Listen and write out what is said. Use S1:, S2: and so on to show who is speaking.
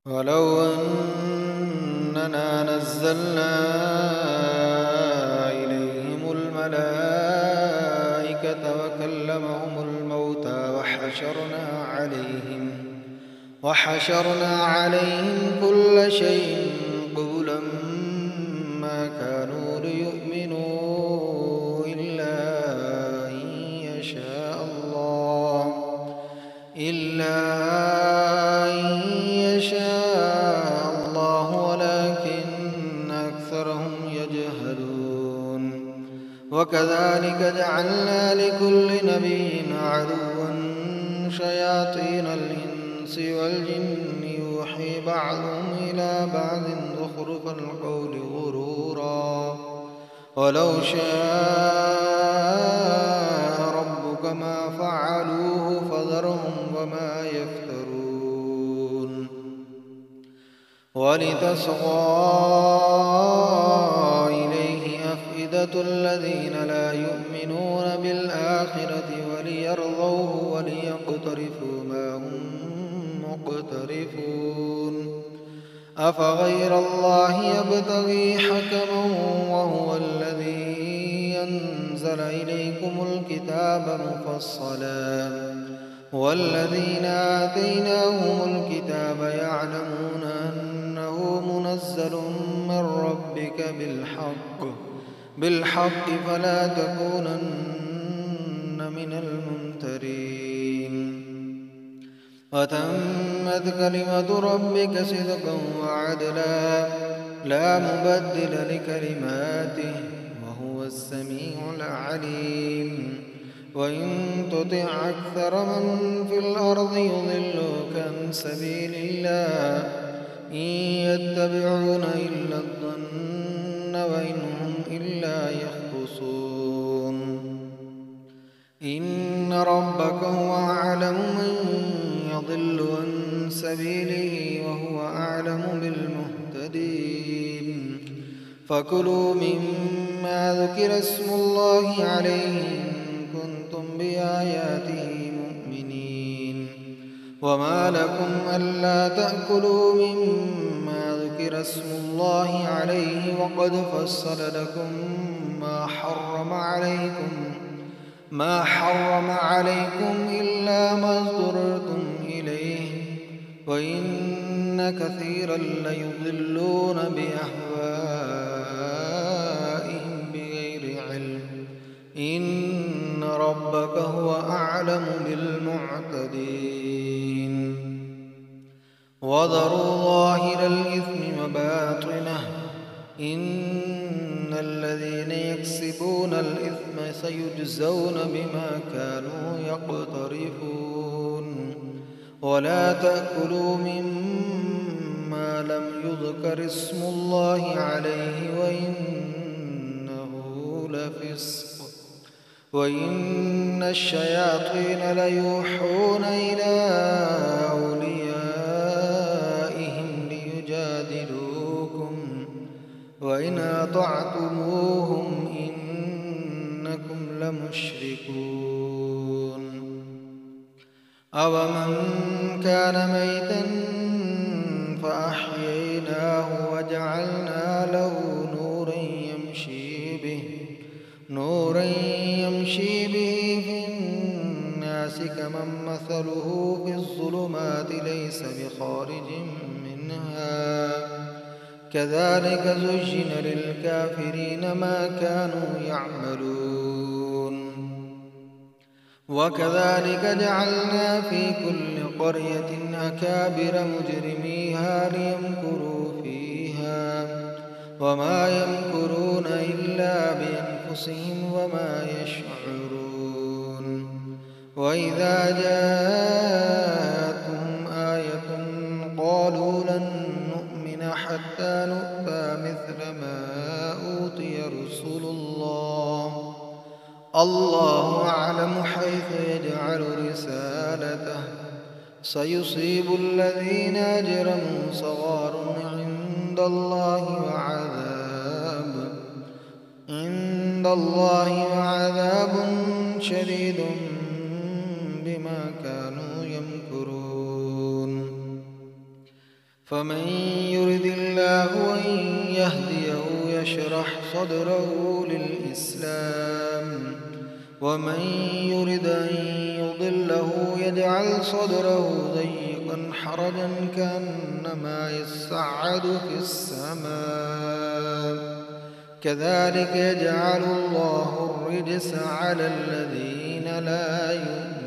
S1: ولو أننا نزلنا إليهم الملائكة وكلمهم الموتى وحشرنا عليهم كل شيء قبلا ما كانوا ليؤمنوا إلا أن يشاء الله ولكن أكثرهم يجهلون. وكذلك جعلنا لكل نبي عدوا شياطين الإنس والجن يوحي بعضهم إلى بعض زخرف القول غرورا ولو شاء ربك ما فعلوه فذرهم وما يفترون. ولتصغى إليه أفئدة الذين لا يؤمنون بالآخرة وليرضوه وليقترفوا ما هم مقترفون. أفغير الله يبتغي حكما وهو الذي أنزل إليكم الكتاب مفصلا والذين آتيناهم الكتاب يعلمون أنه منزل من ربك بالحق فلا تكونن من الممترين. وتمت كلمة ربك صدقا وعدلا لا مبدل لكلماته وهو السميع العليم. وإن تطع أكثر من في الأرض يضلوك عن سبيل الله إن يتبعون إلا الظن وإن هم إلا يخرصون. إن ربك هو أعلم من يضل عن سبيله وهو أعلم بالمهتدين. فكلوا مما ذكر اسم الله عليه بآياته مؤمنين. وما لكم ألا تأكلوا مما ذكر اسم الله عليه وقد فصل لكم ما حرم عليكم إلا ما اضطررتم إليه وإن كثيرا ليضلون بأهوائهم بغير علم. إن ربك هو أعلم بالمعتدين. وذروا ظاهر الإثم وباطنه إن الذين يكسبون الإثم سيجزون بما كانوا يقترفون. ولا تأكلوا مما لم يذكر اسم الله عليه وإنه لفسق وإن الشياطين ليوحون إلى أوليائهم ليجادلوكم وإن أطعتموهم إنكم لمشركون. أومن كان ميتا فأحييناه وجعلنا له نورا يمشي به في الناس كمن مثله في الظلمات ليس بخارج منها كذلك زين للكافرين ما كانوا يعملون. وكذلك جعلنا في كل قرية أكابر مجرميها ليمكروا فيها وما يمكرون إلا بأنفسهم وما يشعرون. وإذا جاءتهم آية قالوا لن نؤمن حتى نؤتى مثل ما أوتي رسل الله أعلم حيث يجعل رسالته سيصيب الذين أجرموا صغار عند الله وعذاب شديد بما كانوا يمكرون. فمن يرد الله أن يهديه يشرح صدره للإسلام ومن يرد أن يضله يجعل صدره ضيقا حرجا كأنما يصعد في السماء كذلك يجعل الله الرجس على الذين لا يؤمنون